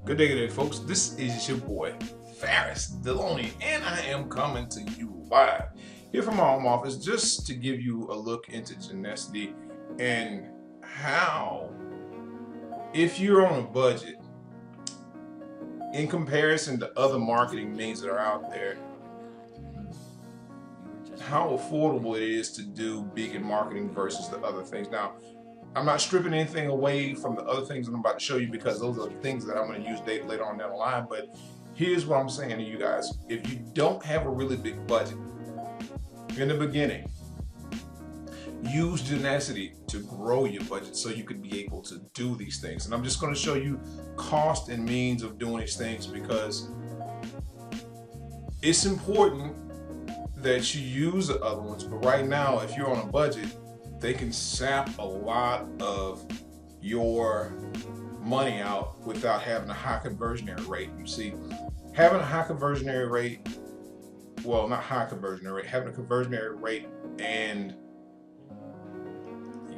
Good day, good day, folks. This is your boy, Ferris Deloney, and I am coming to you live here from my home office just to give you a look into Genusity and how, if you're on a budget, in comparison to other marketing means that are out there, how affordable it is to do beacon marketing versus the other things. Now, I'm not stripping anything away from the other things that I'm about to show you because those are the things that I'm going to use later on down the line. But here's what I'm saying to you guys. If you don't have a really big budget in the beginning, use Genusity to grow your budget so you can be able to do these things. And I'm just going to show you cost and means of doing these things because it's important that you use the other ones. But right now, if you're on a budget, they can sap a lot of your money out without having a high conversionary rate. You see, having a high conversionary rate, well, not high conversionary rate, having a conversionary rate and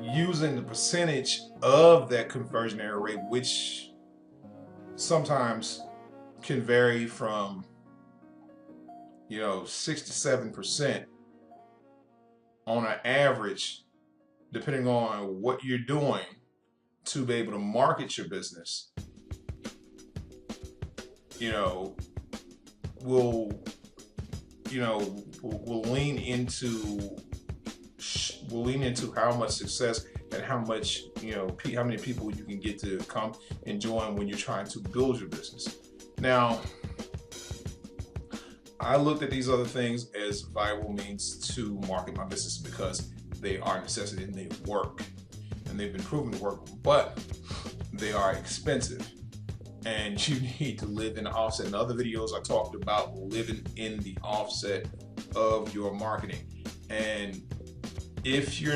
using the percentage of that conversionary rate, which sometimes can vary from 6 to 7% on an average, depending on what you're doing to be able to market your business, will lean into how much success and how much how many people you can get to come and join when you're trying to build your business. Now, I looked at these other things as viable means to market my business because they are a necessity and they work, and they've been proven to work, but they are expensive and you need to live in the offset. In other videos I talked about living in the offset of your marketing, and if you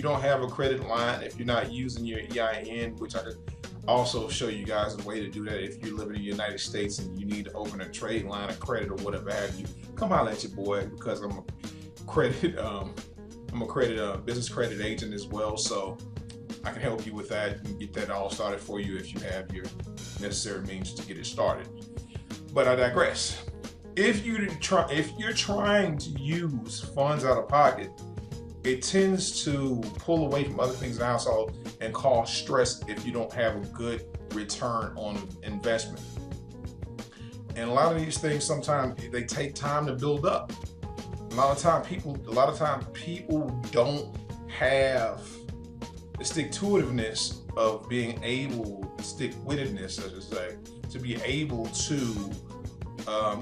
don't have a credit line, if you're not using your EIN, which I could also show you guys a way to do that if you're living in the United States and you need to open a trade line of credit or whatever have you, come holler at your boy because I'm a business credit agent as well, so I can help you with that and get that all started for you if you have your necessary means to get it started. But I digress. If you're trying to use funds out of pocket, it tends to pull away from other things in the household and cause stress if you don't have a good return on investment. And a lot of these things, sometimes they take time to build up. A lot of times people don't have the stick-to-itiveness of being able, stick-wittedness, I should say, to be able to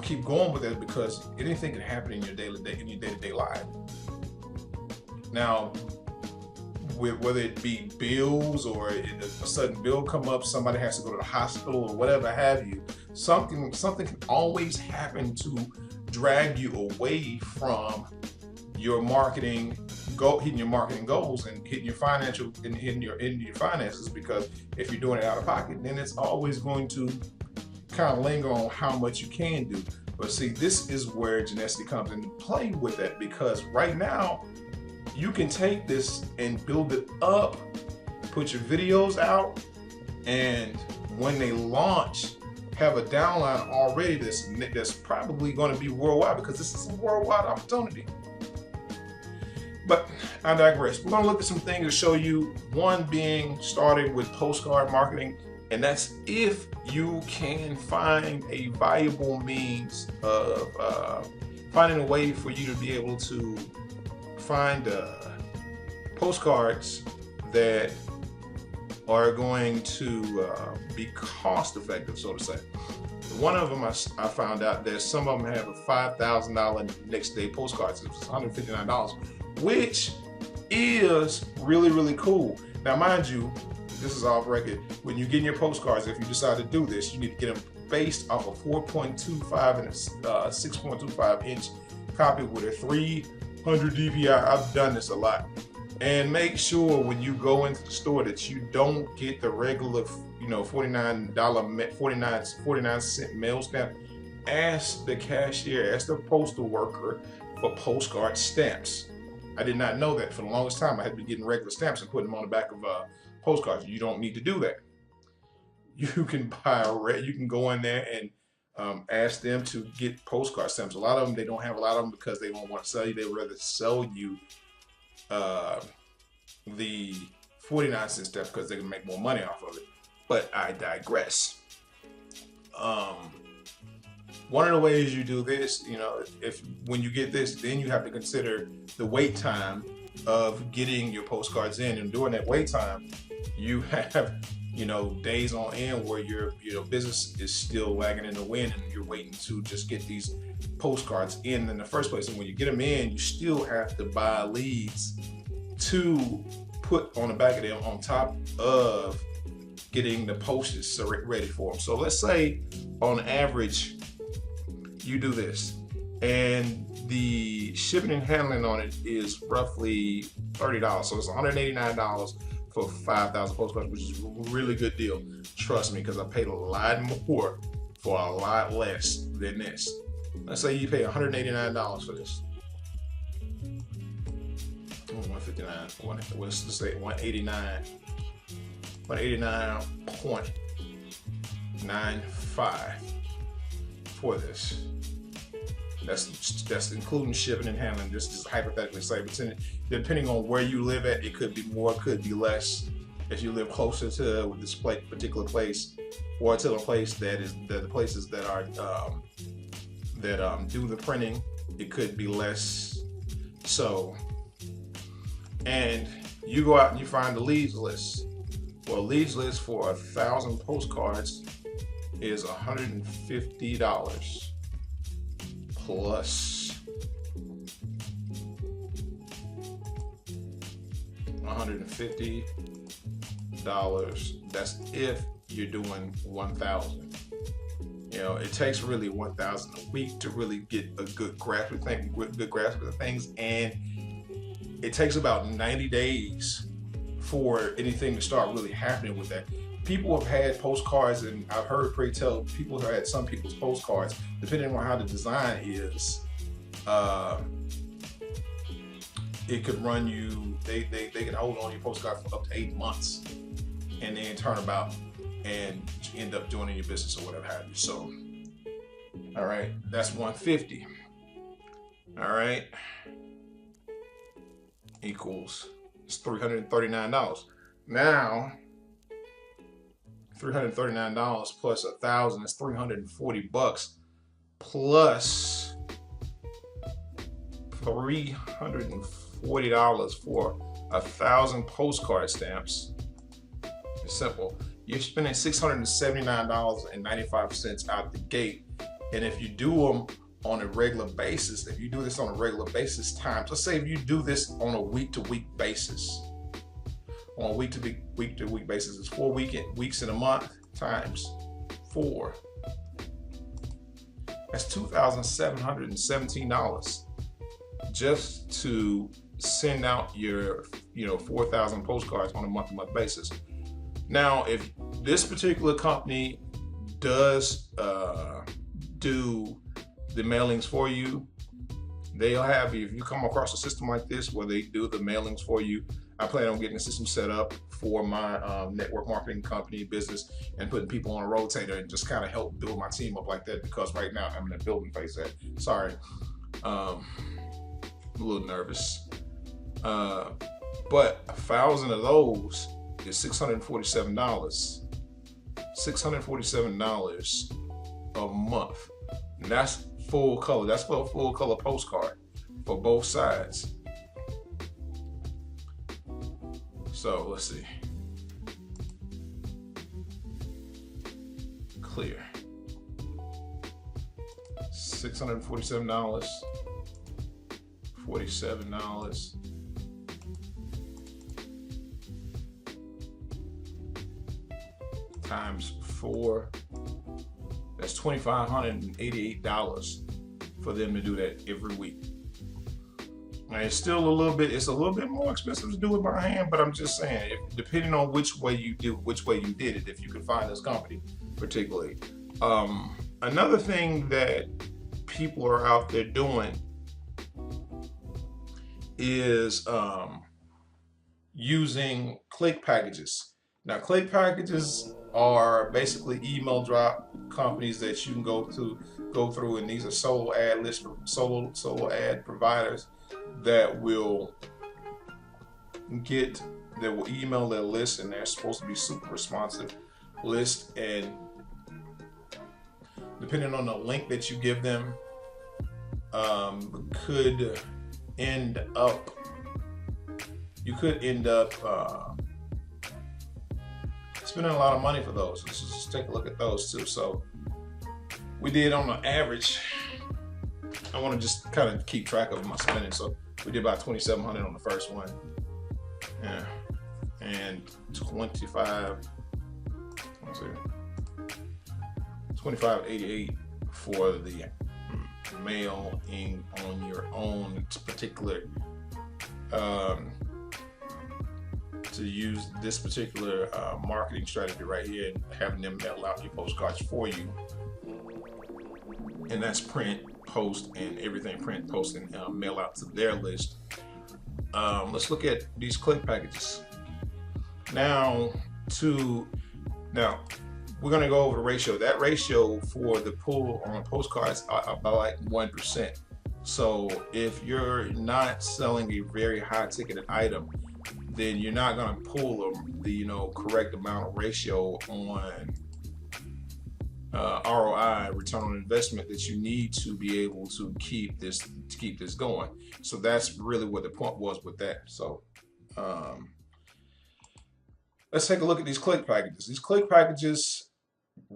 keep going with it because anything can happen in your day-to-day life. Now, whether it be bills or a sudden bill come up, somebody has to go to the hospital or whatever have you, something can always happen to drag you away from your marketing hitting your marketing goals and hitting your finances, because if you're doing it out of pocket, then it's always going to kind of linger on how much you can do. But see, this is where Genusity comes into play with that, because right now you can take this and build it up, put your videos out, and when they launch, have a downline already that's probably going to be worldwide, because this is a worldwide opportunity. But I digress. We're going to look at some things to show you. One being started with postcard marketing, and that's if you can find a viable means of finding a way for you to be able to find postcards that are going to be cost effective, so to say. One of them I found out that some of them have a $5,000 next day postcards. It's $159, which is really, really cool. Now, mind you, this is off record. When you get your postcards, if you decide to do this, you need to get them based off a 4.25 and a 6.25 inch copy with a 300 dpi. I've done this a lot. And make sure when you go into the store that you don't get the regular, $49 mail stamp. Ask the cashier, ask the postal worker for postcard stamps. I did not know that. For the longest time, I had been getting regular stamps and putting them on the back of postcards. You don't need to do that. you can buy you can go in there and ask them to get postcard stamps. A lot of them, they don't have a lot of them because they don't want to sell you. They would rather sell you the 49-cent stamp because they can make more money off of it. But I digress. One of the ways you do this, if when you get this, then you have to consider the wait time of getting your postcards in. And during that wait time, you have, days on end where your business is still wagging in the wind and you're waiting to just get these postcards in the first place. And when you get them in, you still have to buy leads to put on the back of them on top of getting the postage ready for them. So let's say on average, you do this and the shipping and handling on it is roughly $30. So it's $189 for 5,000 postcards, which is a really good deal. Trust me, because I paid a lot more for a lot less than this. Let's say you pay $189 for this. 159, let's say 189, 189.95 for this. That's including shipping and handling. Just hypothetically say, but depending on where you live at, it could be more, it could be less. If you live closer to this particular place, or to a place that is the places that are do the printing, it could be less. So, and you go out and you find the leads list. Well, leads list for 1,000 postcards is $150 plus $150. That's if you're doing 1,000. It takes really 1,000 a week to really get a good grasp of things, and it takes about 90 days for anything to start really happening with that. People have had postcards, and I've heard people have had some people's postcards, depending on how the design is, it could run you, they can hold on to your postcard for up to 8 months and then turn about and end up joining your business or whatever have you. So, all right, that's 150. All right, equals, it's $339. Now, $339 plus 1,000 is $340 plus $340 for 1,000 postcard stamps. It's simple. You're spending $679.95 out the gate. And if you do them on a regular basis, if you do this on a regular basis times, let's say if you do this on a week-to-week basis, on a week-to-week basis, it's 4 weeks in a month times 4. That's $2,717 just to send out your 4,000 postcards on a month-to-month basis. Now, if this particular company does do the mailings for you, they'll have you. If you come across a system like this where they do the mailings for you, I plan on getting a system set up for my network marketing company business and putting people on a rotator and just kind of help build my team up like that, because right now I'm in a building phase. Sorry, I'm a little nervous. But 1,000 of those is $647. $647 a month. And that's full color. That's for a full color postcard for both sides. So let's see. Clear. $647, $47 times 4. That's $2,588 for them to do that every week. And it's still a little bit more expensive to do it by hand, but I'm just saying, depending on which way you did it, if you could find this company particularly. Another thing that people are out there doing is using click packages. Now, click packages are basically email drop companies that you can go through, and these are solo ad providers that will email their list, and they're supposed to be super responsive list, and depending on the link that you give them, could end up spending a lot of money for those. Let's just take a look at those too. So we did on the average, I want to just kind of keep track of my spending. So we did about $2,700 on the first one. Yeah. And 2588 for the mailing on your own particular to use this particular marketing strategy right here, and having them mail out your postcards for you. And that's print, post, and everything. Print, post, and mail out to their list. Let's look at these click packages. Now we're going to go over the ratio. That ratio for the pull on postcards are about like 1%. So if you're not selling a very high ticketed item, then you're not going to pull the correct amount of ratio on ROI, return on investment, that you need to be able to keep this going. So that's really what the point was with that. So let's take a look at these click packages. These click packages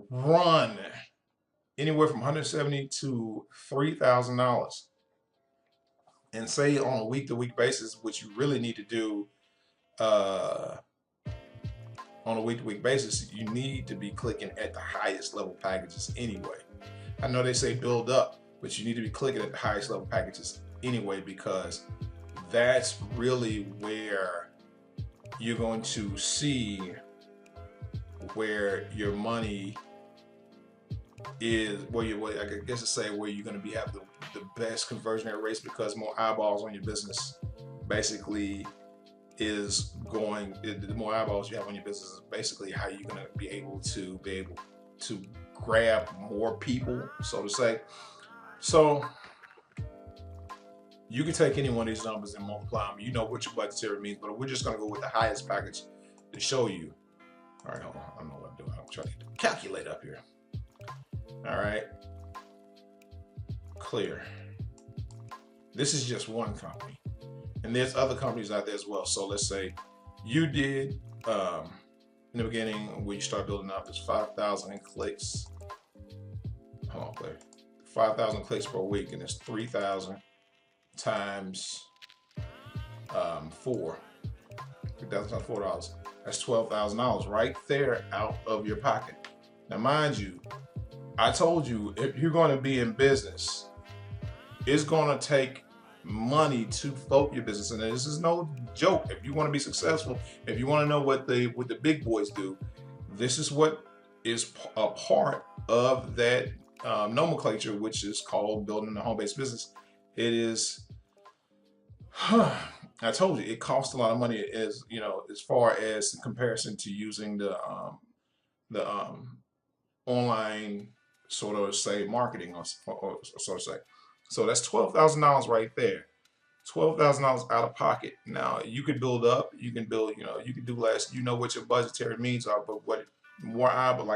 run anywhere from $170 to $3,000. And say on a week-to-week basis, which you really need to do on a week-to-week basis, you need to be clicking at the highest level packages anyway. I know they say build up, but you need to be clicking at the highest level packages anyway, because that's really where you're going to see where your money is, where you're going to have the best conversion rates, because more eyeballs on your business basically is the more eyeballs you have on your business is basically how you're going to be able to grab more people, so to say. So you can take any one of these numbers and multiply them. You know what your budgetary means, but we're just going to go with the highest package to show you. All right, hold on. I don't know what I'm doing. I'm trying to get the calculator up here. All right. Clear. This is just one company, and there's other companies out there as well. So let's say you did in the beginning, when you start building up, there's 5,000 clicks. Hold on, Claire. 5,000 clicks per week, and it's 3,000 times 4. 3,000 times $4. That's $12,000 right there out of your pocket. Now, mind you, I told you, if you're going to be in business, it's going to take money to float your business, and this is no joke. If you want to be successful, if you want to know what the big boys do, this is what is a part of that nomenclature, which is called building a home-based business. It is, I told you, it costs a lot of money, as far as in comparison to using the online sort of say marketing or sort of say. So that's $12,000 right there. $12,000 out of pocket. Now you could build up, you can build, you can do less. You know what your budgetary means are, but like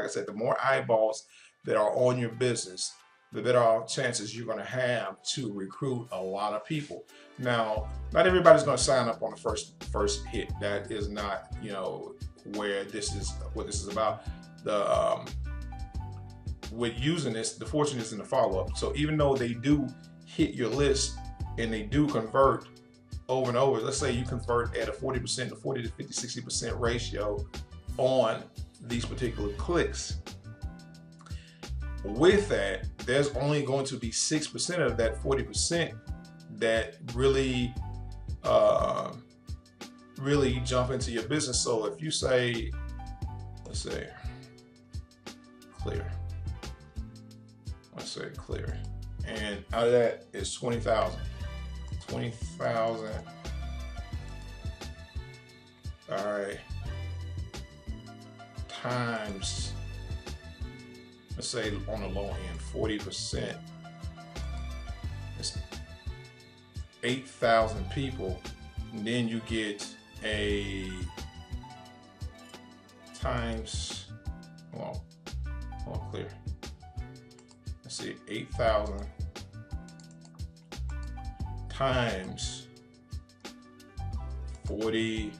I said, the more eyeballs that are on your business, the better chances you're going to have to recruit a lot of people. Now, not everybody's going to sign up on the first hit. That is not, what this is about. With using this, the fortune is in the follow-up. So even though they do hit your list and they do convert over and over, let's say you convert at a 40% to 40 to 50, 60% ratio on these particular clicks. With that, there's only going to be 6% of that 40% that really jump into your business. So if you say, let's say clear, and out of that is 20,000. All right. times, let's say on the low end, 40%, it's 8,000 people. And then you get a times, hold on, clear. Let's see, 8,000 times 40.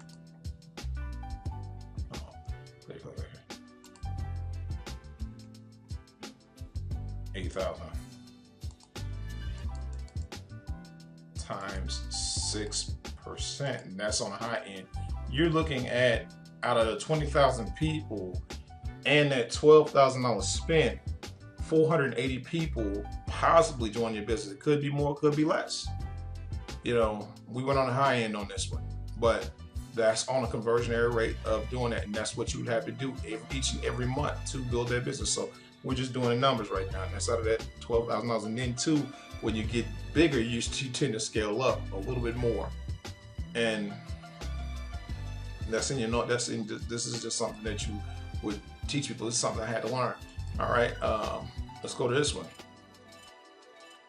8,000 times 6%, and that's on the high end. You're looking at, out of the 20,000 people and that $12,000 spent, 480 people possibly join your business. It could be more, it could be less. You know, we went on the high end on this one, but that's on a conversionary rate of doing that, and that's what you would have to do each and every month to build that business. So we're just doing the numbers right now, and that's out of that $12,000. And then too, when you get bigger, you tend to scale up a little bit more, and that's in your note. This is just something that you would teach people. This is something I had to learn. All right, let's go to this one.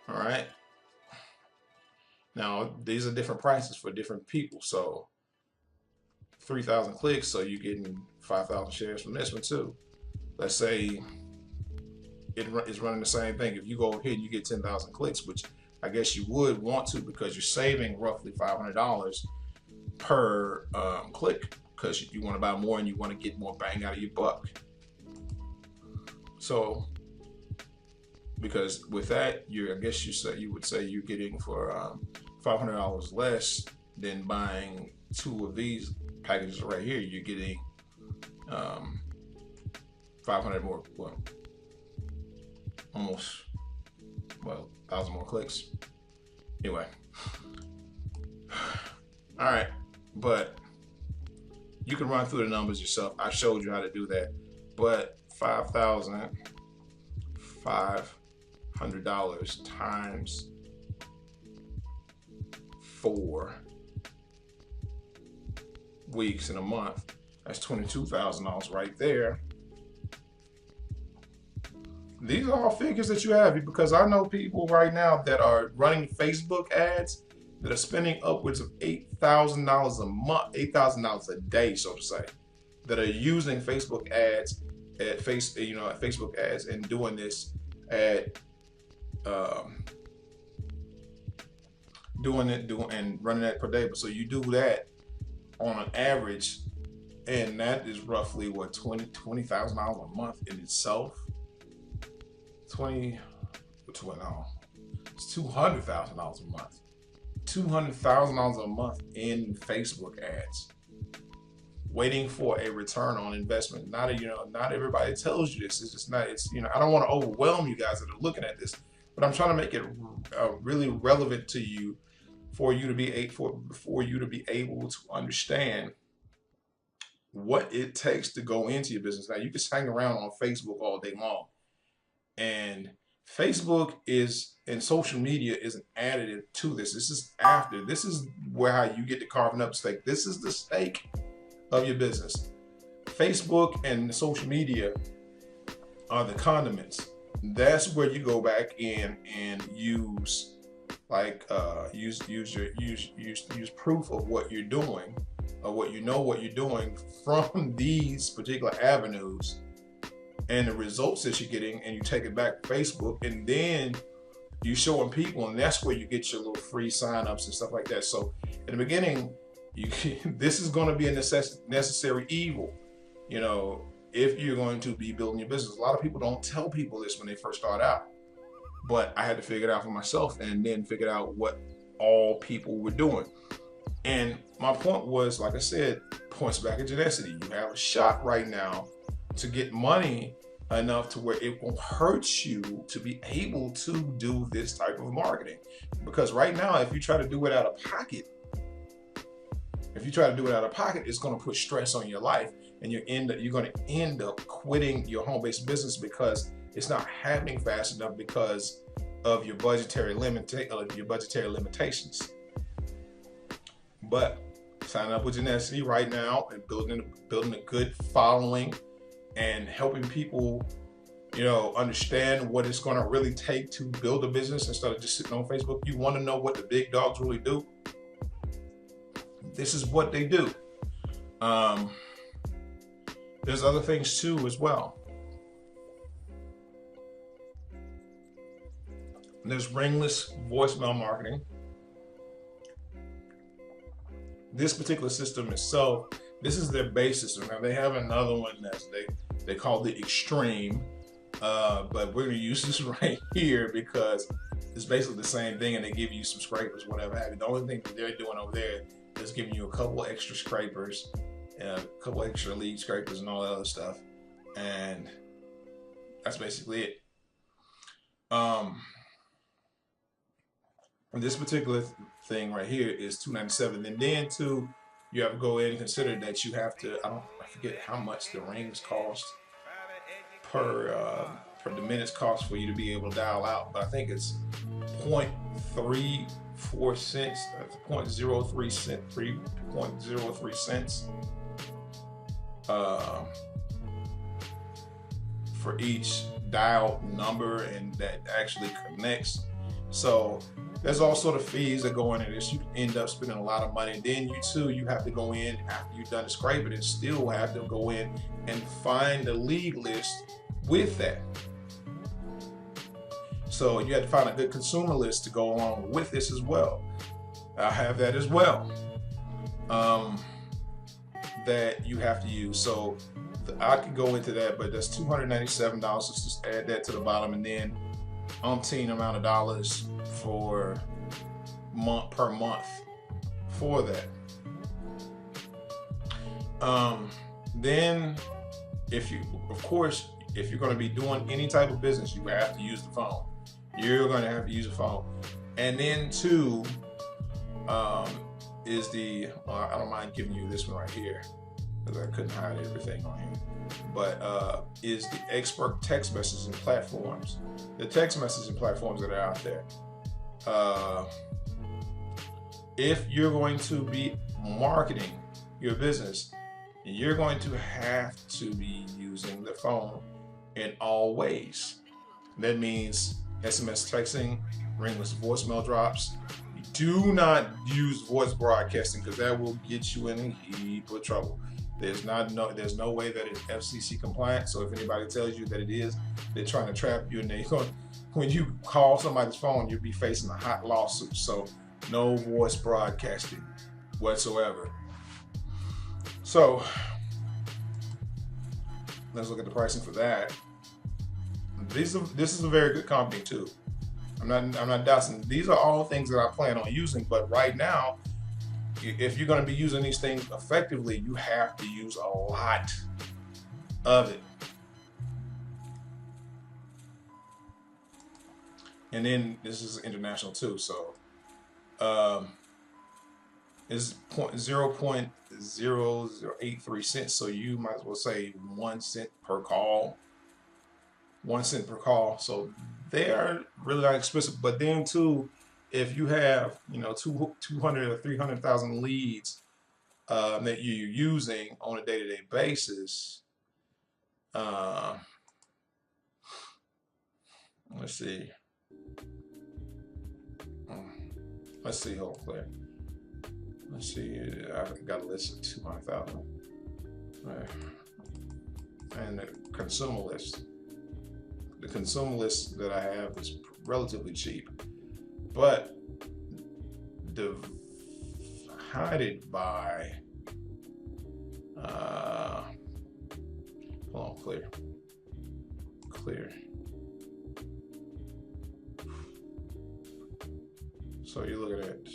All right. Now these are different prices for different people. So 3,000 clicks, so you're getting 5,000 shares from this one too. Let's say it is running the same thing. If you go ahead and you get 10,000 clicks, which I guess you would want to, because you're saving roughly $500 per click, because you want to buy more and you want to get more bang out of your buck. So, because with that, I guess you would say you're getting for $500 less than buying 2 of these packages right here. You're getting 500 more, well, almost, well, 1,000 more clicks. Anyway, all right, but you can run through the numbers yourself. I showed you how to do that, but $5,500 times 4 weeks in a month, that's $22,000 right there. These are all figures that you have, because I know people right now that are running Facebook ads that are spending upwards of $8,000 a month, $8,000 a day, so to say, that are using Facebook ads at Facebook ads and doing this at and running that per day. But so you do that on an average, and that is roughly what, $20,000 a month in itself. It's $200,000 a month. $200,000 a month in Facebook ads, waiting for a return on investment. Not everybody tells you this. It's just not. It's, I don't want to overwhelm you guys that are looking at this, but I'm trying to make it really relevant to you, for you to be able to understand what it takes to go into your business. Now, you can hang around on Facebook all day long, and Facebook and social media is an additive to this. This is after. This is where how you get to carving up steak. This is the steak of your business. Facebook and social media are the condiments. That's where you go back in and use use proof of what you're doing, of what you're doing from these particular avenues and the results that you're getting, and you take it back to Facebook, and then you showing people, and that's where you get your little free signups and stuff like that. So in the beginning, this is going to be a necessary evil, if you're going to be building your business. A lot of people don't tell people this when they first start out, but I had to figure it out for myself, and then figure out what all people were doing. And my point was, like I said, points back at Genusity. You have a shot right now to get money enough to where it won't hurt you to be able to do this type of marketing. Because right now, if you try to do it out of pocket, it's going to put stress on your life, and you're going to end up quitting your home-based business because it's not happening fast enough because of your budgetary limitations. But sign up with Genusity right now and building a good following and helping people, understand what it's going to really take to build a business instead of just sitting on Facebook. You want to know what the big dogs really do? This is what they do. There's other things too as well. There's ringless voicemail marketing. This particular system itself, this is their base system. Now they have another one that they call the Extreme, but we're gonna use this right here because it's basically the same thing, and they give you some scrapers, whatever have you. The only thing that they're doing over there is giving you a couple extra scrapers, and a couple extra lead scrapers, and all that other stuff, and that's basically it. This particular thing right here is $297, and then too, you have to go in and consider that you have to. I forget how much the rings cost per the minutes cost for you to be able to dial out, but I think it's 0.34 cents, 0.03 cent, 3.03 cents for each dial number, and that actually connects. So there's all sort of fees that go into this. You end up spending a lot of money. And then you have to go in after you've done the scraping and still have to go in and find the lead list with that. So you have to find a good consumer list to go along with this as well. I have that as well, that you have to use. So I could go into that, but that's $297. Let's just add that to the bottom, and then umpteen amount of dollars for per month for that. Then if you're going to be doing any type of business, you have to use the phone. You're going to have to use a phone. And then too, is the, I don't mind giving you this one right here because I couldn't hide everything on here, but is the expert text messaging platforms. The text messaging platforms that are out there. If you're going to be marketing your business, you're going to have to be using the phone in all ways. That means SMS texting, ringless voicemail drops. Do not use voice broadcasting because that will get you in a heap of trouble. There's no way that it's FCC compliant. So if anybody tells you that it is, they're trying to trap you, and when you call somebody's phone, you'll be facing a hot lawsuit. So no voice broadcasting whatsoever. So let's look at the pricing for that. This is a very good company too. I'm not doubting. These are all things that I plan on using, but right now, if you're going to be using these things effectively, you have to use a lot of it. And then this is international too, so it's 0.0083 cents. So you might as well say 1 cent per call. 1 cent per call. So they are really not expensive. But then too, if you have 200 or 300,000 leads that you're using on a day-to-day basis, let's see. Hold on, Claire. Let's see. I've got a list of 200,000. And the consumer list. The consumer list that I have is relatively cheap, but divided by hold on, clear. So you're looking at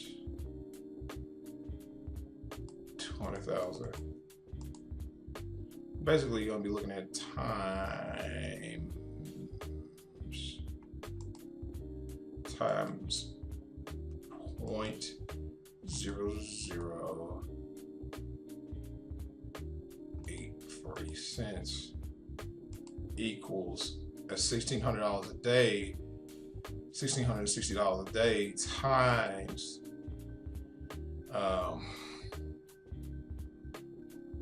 200,000. Basically, you're gonna be looking at times 0.0083 cents equals $1,600 a day. $1,660 a day times,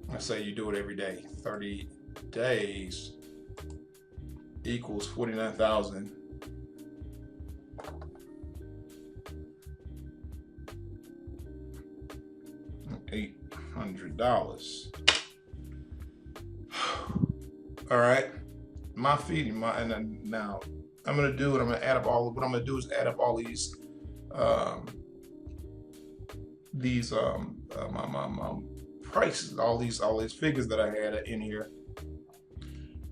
let's say you do it every day, 30 days equals $49,800. All right, my fee, and now I'm gonna do it. I'm gonna add up all. What I'm gonna do is add up all these my prices, all these figures that I had in here,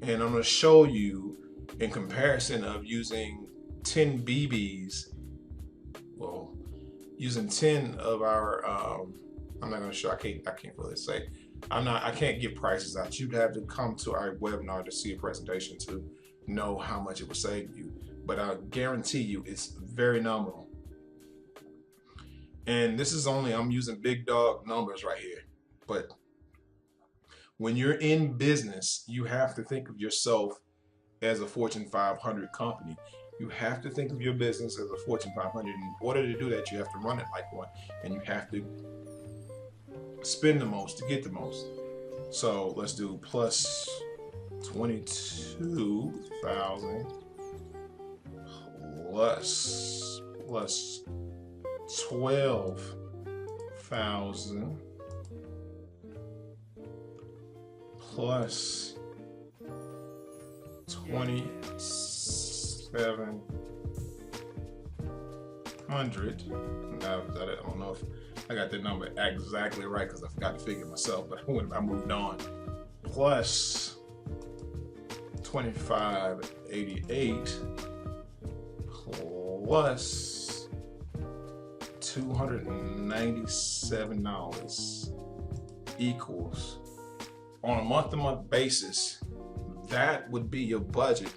and I'm gonna show you in comparison of using 10 BBs. Well, using 10 of our. I'm not gonna show. I can't really say. I can't give prices out. You'd have to come to our webinar to see a presentation to know how much it would save you. But I guarantee you it's very nominal. And this is only, I'm using big dog numbers right here. But when you're in business, you have to think of yourself as a Fortune 500 company. You have to think of your business as a Fortune 500. In order to do that, you have to run it like one. And you have to spend the most to get the most. So let's do plus 22,000 plus 12,000 plus 2,700. Now I don't know if I got that number exactly right because I forgot to figure it myself, but I moved on. Plus 2,588 plus $297 equals, on a month-to-month basis, that would be your budget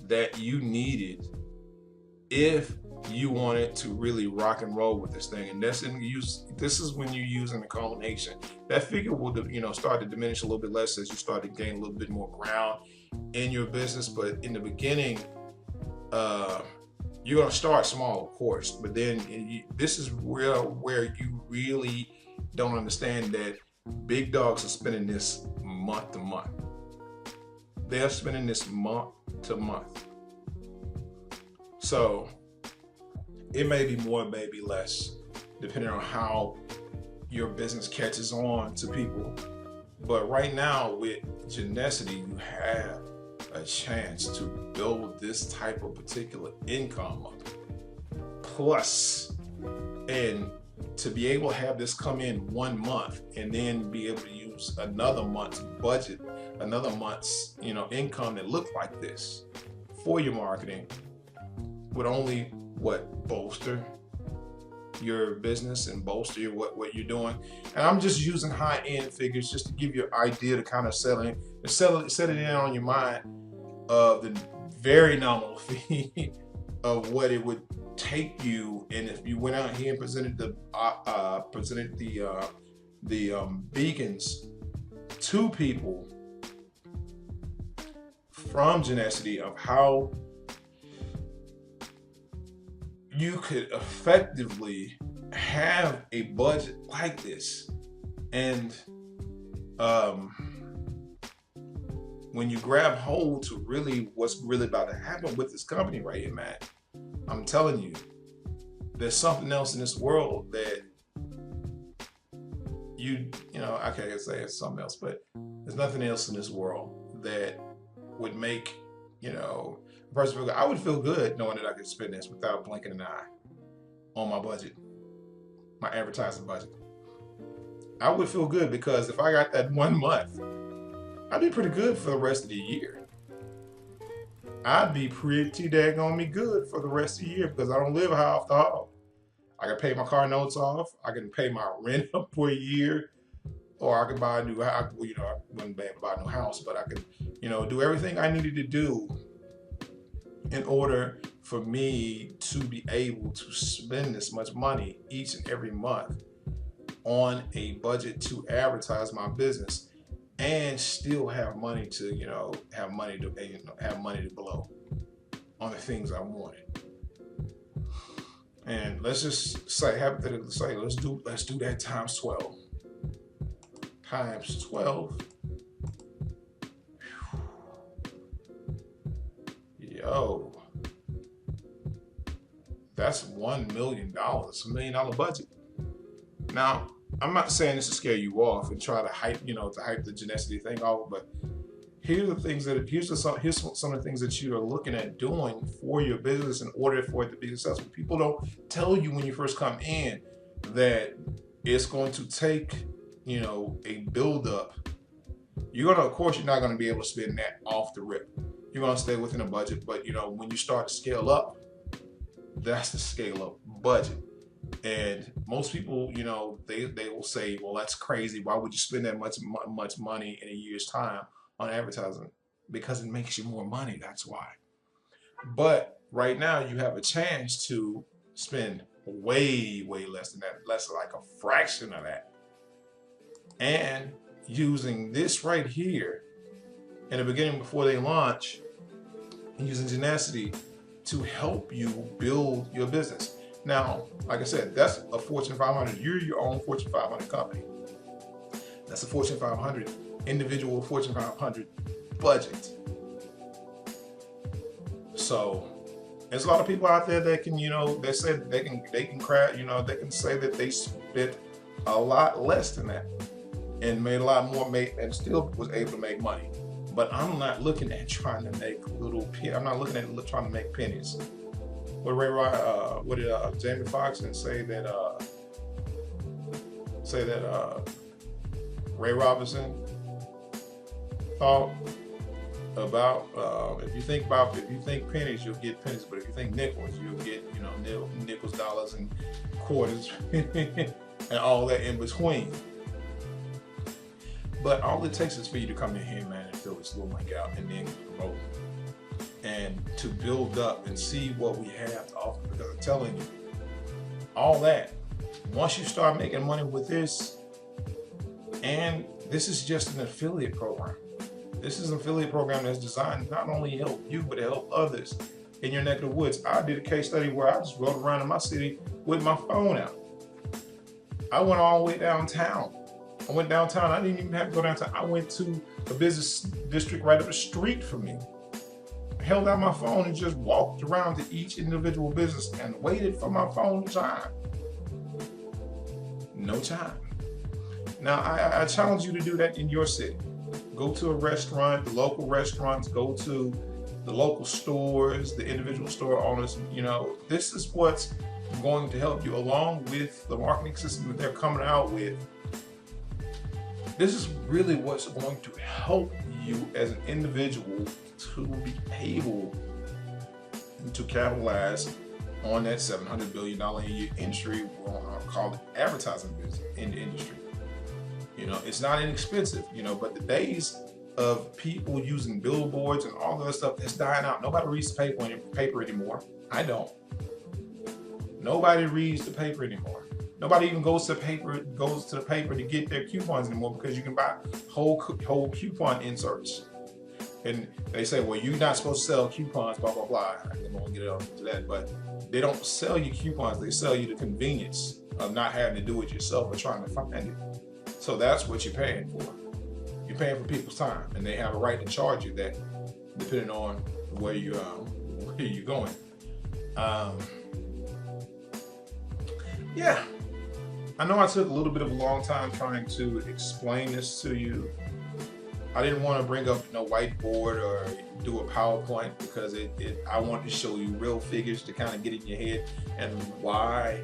that you needed if you wanted to really rock and roll with this thing. And this is when you're using the combination. That figure will, start to diminish a little bit less as you start to gain a little bit more ground in your business. But in the beginning, you're gonna start small, of course. But then this is where you really don't understand that big dogs are spending this month to month. They're spending this month to month. So it may be more, it may be less, depending on how your business catches on to people. But right now with Genusity, you have a chance to build this type of particular income up. Plus, and to be able to have this come in 1 month and then be able to use another month's budget, another month's income that looked like this for your marketing would only bolster your business and bolster what you're doing. And I'm just using high-end figures just to give you an idea to kind of set it in on your mind of the very nominal fee of what it would take you. And if you went out here and presented the beacons to people from Genusity of how you could effectively have a budget like this. And when you grab hold to really what's really about to happen with this company right here, man, I'm telling you, there's something else in this world that I can't say it's something else, but there's nothing else in this world that would make, a person feel good. I would feel good knowing that I could spend this without blinking an eye on my budget, my advertising budget. I would feel good because if I got that 1 month, I'd be pretty good for the rest of the year. I'd be pretty daggone me good for the rest of the year because I don't live high off the hog. I can pay my car notes off. I can pay my rent up for a year, or I can buy a new house. Well, I wouldn't be able to buy a new house, but I could, do everything I needed to do in order for me to be able to spend this much money each and every month on a budget to advertise my business and still have money to, have money to blow on the things I wanted. And let's just say, hypothetically say, let's do that times 12. Times 12 That's $1 million, $1 million budget. Now, I'm not saying this to scare you off and try to hype, to hype the Genusity thing off, but here's some of the things that you are looking at doing for your business in order for it to be successful. People don't tell you when you first come in that it's going to take, a build-up. Of course, you're not going to be able to spend that off the rip. You're going to stay within a budget, but when you start to scale up, that's the scale up budget. And most people, they will say, well, that's crazy. Why would you spend that much money in a year's time on advertising? Because it makes you more money. That's why. But right now you have a chance to spend way, way less than that, less like a fraction of that. And using this right here in the beginning before they launch, using Genusity to help you build your business. Now, like I said, that's a Fortune 500. You're your own Fortune 500 company. That's a Fortune 500 individual Fortune 500 budget. So there's a lot of people out there that can, they say they can craft, they can say that they spent a lot less than that and made a lot more, and still was able to make money. But I'm not looking at trying to make I'm not looking at trying to make pennies. What did Jamie Foxx say that Ray Robinson thought about if you think pennies, you'll get pennies, but if you think nickels, you'll get nickels, dollars, and quarters, and all that in between. But all it takes is for you to come in here, man, and fill this little link out, and then promote, and to build up and see what we have to offer. Because I'm telling you, all that, once you start making money with this, and this is just an affiliate program. This is an affiliate program that's designed to not only help you, but to help others in your neck of the woods. I did a case study where I just rode around in my city with my phone out. I went all the way downtown. I went downtown. I didn't even have to go downtown. I went to a business district right up the street from me. Held out my phone and just walked around to each individual business and waited for my phone to chime. No chime. Now, I challenge you to do that in your city. Go to a restaurant, the local restaurants, go to the local stores, the individual store owners. This is what's going to help you, along with the marketing system that they're coming out with. This is really what's going to help you as an individual to be able to capitalize on that $700 billion a year industry, I'll call it advertising business in the industry. It's not inexpensive, but the days of people using billboards and all that stuff, that's dying out. Nobody reads the paper anymore. I don't. Nobody reads the paper anymore. Nobody even goes to the paper to get their coupons anymore, because you can buy whole coupon inserts. And they say, well, you're not supposed to sell coupons, blah, blah, blah. I won't get into that, but they don't sell you coupons. They sell you the convenience of not having to do it yourself or trying to find it. So that's what you're paying for. You're paying for people's time, and they have a right to charge you that, depending on where you're going. Yeah, I know I took a little bit of a long time trying to explain this to you. I didn't want to bring up no whiteboard or do a PowerPoint, because I wanted to show you real figures to kind of get in your head, and why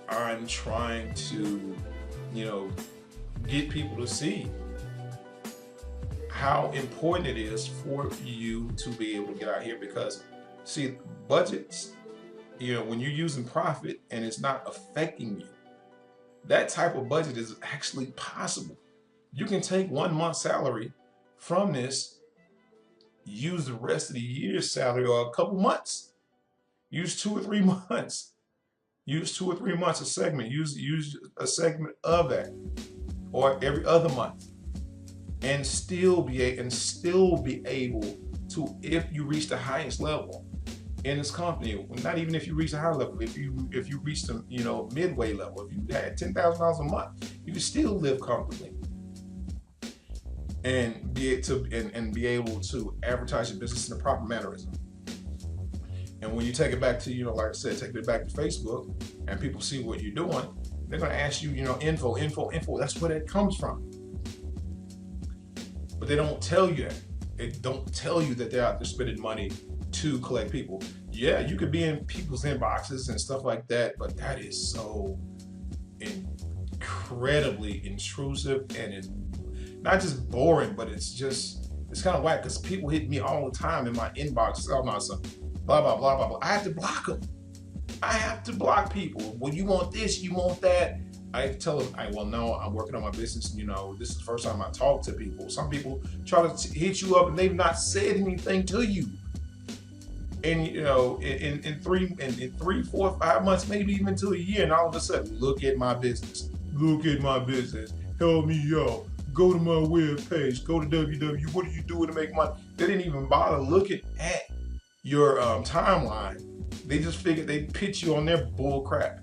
I'm trying to, get people to see how important it is for you to be able to get out here. Because see, budgets, when you're using profit and it's not affecting you, that type of budget is actually possible. You can take 1 month's salary from this, use the rest of the year's salary, or a couple months, use 2 or 3 months, a segment, use a segment of that, or every other month, and still be able to, if you reach the highest level in this company, not even if you reach a high level, if you reach the midway level, if you had $10,000 a month, you can still live comfortably and be able to advertise your business in a proper mannerism. And when you take it back to, like I said, take it back to Facebook and people see what you're doing, they're going to ask you, info. That's where that comes from. But they don't tell you that. They don't tell you that they're out there spending money to collect people. Yeah, you could be in people's inboxes and stuff like that, but that is so incredibly intrusive, and it's not just boring, but it's kind of whack, because people hit me all the time in my inbox. Oh, no, some blah, blah, blah, blah, blah. I have to block them. I have to block people. Well, you want this, you want that. I tell them, well, no, I'm working on my business. This is the first time I talk to people. Some people try to hit you up and they've not said anything to you. And in 3, 4, 5 months, maybe even to a year, and all of a sudden, look at my business. Look at my business. Help me out. Go to my webpage. Go to www. What are you doing to make money? They didn't even bother looking at your timeline. They just figured they'd pitch you on their bull crap.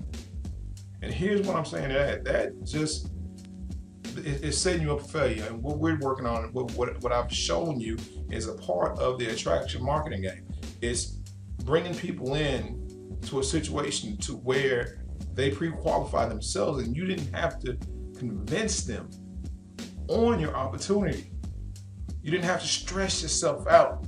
And here's what I'm saying, that just it's setting you up for failure. And what we're working on, what I've shown you, is a part of the attraction marketing game. It's bringing people in to a situation to where they pre-qualify themselves, and you didn't have to convince them on your opportunity. You didn't have to stress yourself out.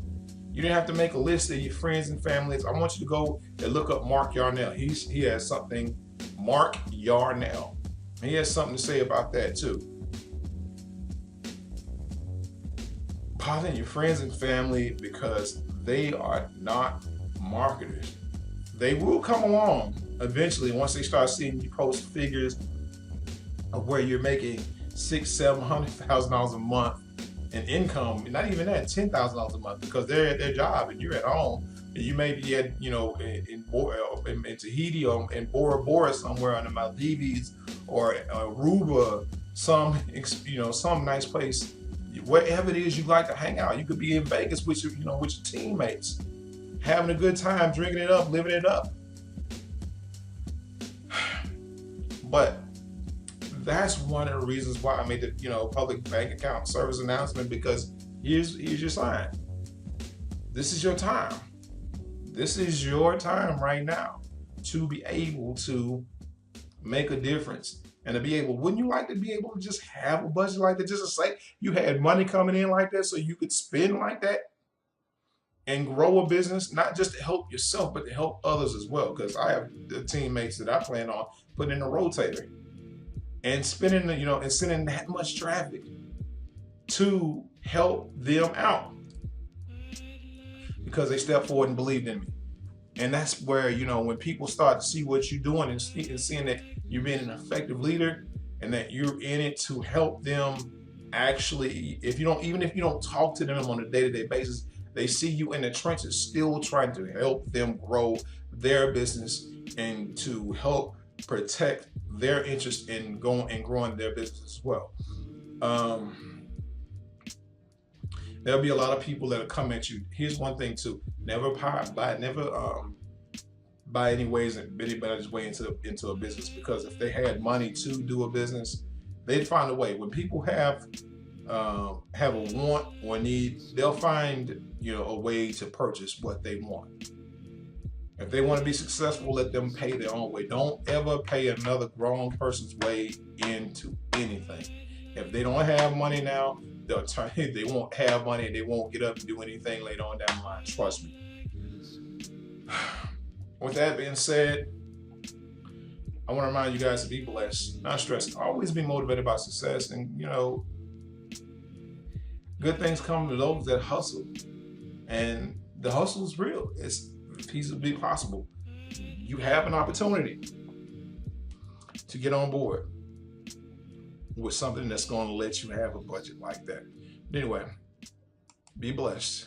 You didn't have to make a list of your friends and families. I want you to go and look up Mark Yarnell. He has something, Mark Yarnell. He has something to say about that too. Bothering your friends and family because they are not marketers. They will come along eventually once they start seeing you post figures of where you're making $600,000-$700,000 a month in income, not even that, $10,000 a month, because they're at their job and you're at home, and you may be at in Tahiti or in Bora Bora somewhere on the Maldives or Aruba, some nice place, wherever it is you like to hang out. You could be in Vegas with your teammates, having a good time, drinking it up, living it up. But that's one of the reasons why I made the public bank account service announcement, because here's your sign. This is your time. This is your time right now to be able to make a difference, and to be able, wouldn't you like to be able to just have a budget like that, just to say you had money coming in like that so you could spend like that and grow a business, not just to help yourself, but to help others as well? Because I have the teammates that I plan on putting in a rotator and spending, and sending that much traffic to help them out because they stepped forward and believed in me. And that's where, when people start to see what you're doing and seeing that you're being an effective leader and that you're in it to help them actually, even if you don't talk to them on a day-to-day basis, they see you in the trenches still trying to help them grow their business and to help protect their interest in going and growing their business as well. There'll be a lot of people that'll come at you. Here's one thing too: never buy anybody's way into a business, because if they had money to do a business, they'd find a way. When people have a want or need, they'll find a way to purchase what they want. If they want to be successful, let them pay their own way. Don't ever pay another grown person's way into anything. If they don't have money now, they won't have money, and they won't get up and do anything later on down the line. Trust me. With that being said, I want to remind you guys to be blessed, not stressed. Always be motivated by success, and good things come to those that hustle. And the hustle is real. It's feasibly possible. You have an opportunity to get on board with something that's going to let you have a budget like that. Anyway, be blessed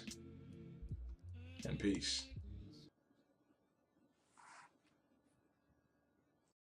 and peace.